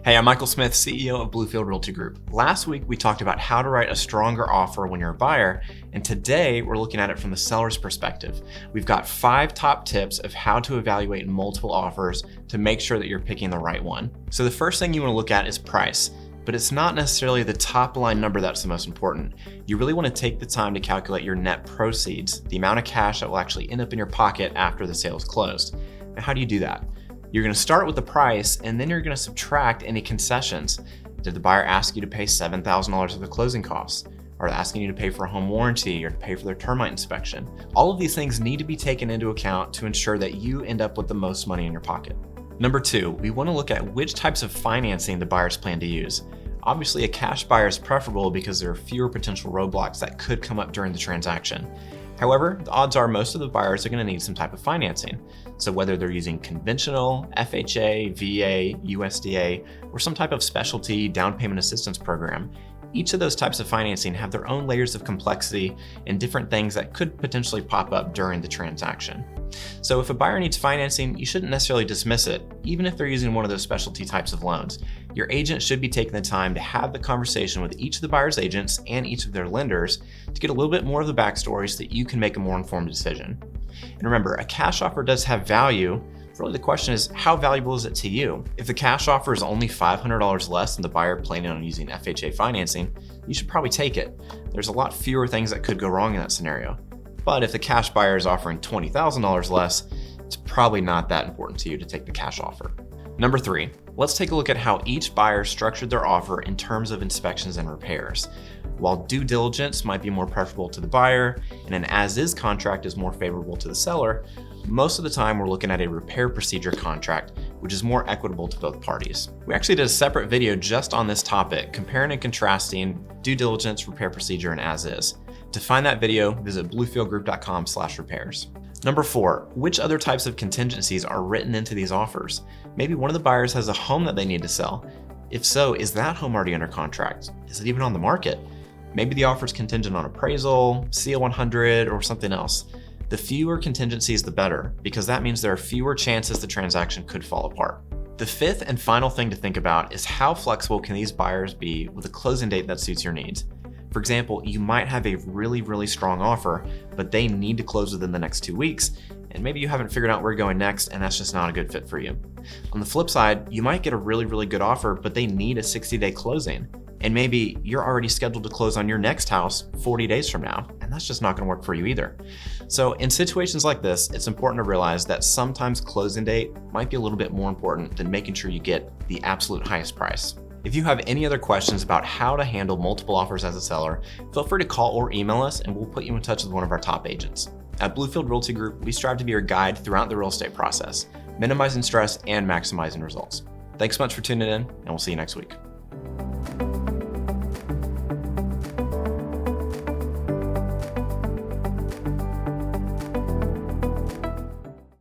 Hey, I'm Michael Smith, CEO of Bluefield Realty Group. Last week, we talked about how to write a stronger offer when you're a buyer, and today we're looking at it from the seller's perspective. We've got 5 top tips of how to evaluate multiple offers to make sure that you're picking the right one. So the first thing you want to look at is price, but it's not necessarily the top line number that's the most important. You really want to take the time to calculate your net proceeds, the amount of cash that will actually end up in your pocket after the sale is closed. Now, how do you do that? You're going to start with the price, and then you're going to subtract any concessions. Did the buyer ask you to pay $7,000 of the closing costs? Or asking you to pay for a home warranty or to pay for their termite inspection? All of these things need to be taken into account to ensure that you end up with the most money in your pocket. Number 2, we want to look at which types of financing the buyers plan to use. Obviously, a cash buyer is preferable because there are fewer potential roadblocks that could come up during the transaction. However, the odds are most of the buyers are going to need some type of financing. So whether they're using conventional, FHA, VA, USDA, or some type of specialty down payment assistance program, each of those types of financing have their own layers of complexity and different things that could potentially pop up during the transaction. So if a buyer needs financing, you shouldn't necessarily dismiss it, even if they're using one of those specialty types of loans. Your agent should be taking the time to have the conversation with each of the buyer's agents and each of their lenders to get a little bit more of the backstory so that you can make a more informed decision. And remember, a cash offer does have value. Really, the question is, how valuable is it to you? If the cash offer is only $500 less than the buyer planning on using FHA financing, you should probably take it. There's a lot fewer things that could go wrong in that scenario. But if the cash buyer is offering $20,000 less, it's probably not that important to you to take the cash offer. Number 3, let's take a look at how each buyer structured their offer in terms of inspections and repairs. While due diligence might be more preferable to the buyer and an as-is contract is more favorable to the seller, most of the time we're looking at a repair procedure contract, which is more equitable to both parties. We actually did a separate video just on this topic, comparing and contrasting due diligence, repair procedure, and as-is. To find that video, visit bluefieldgroup.com/repairs. Number 4, which other types of contingencies are written into these offers? Maybe one of the buyers has a home that they need to sell. If so, is that home already under contract? Is it even on the market? Maybe the offer is contingent on appraisal, CO 100, or something else. The fewer contingencies, the better, because that means there are fewer chances the transaction could fall apart. The 5th and final thing to think about is how flexible can these buyers be with a closing date that suits your needs. For example, you might have a really strong offer, but they need to close within the next 2 weeks, and maybe you haven't figured out where you're going next, and that's just not a good fit for you. On the flip side, you might get a really good offer, but they need a 60-day closing. And maybe you're already scheduled to close on your next house 40 days from now, and that's just not going to work for you either. So in situations like this, it's important to realize that sometimes closing date might be a little bit more important than making sure you get the absolute highest price. If you have any other questions about how to handle multiple offers as a seller, feel free to call or email us and we'll put you in touch with one of our top agents. At Bluefield Realty Group, we strive to be your guide throughout the real estate process, minimizing stress and maximizing results. Thanks so much for tuning in, and we'll see you next week.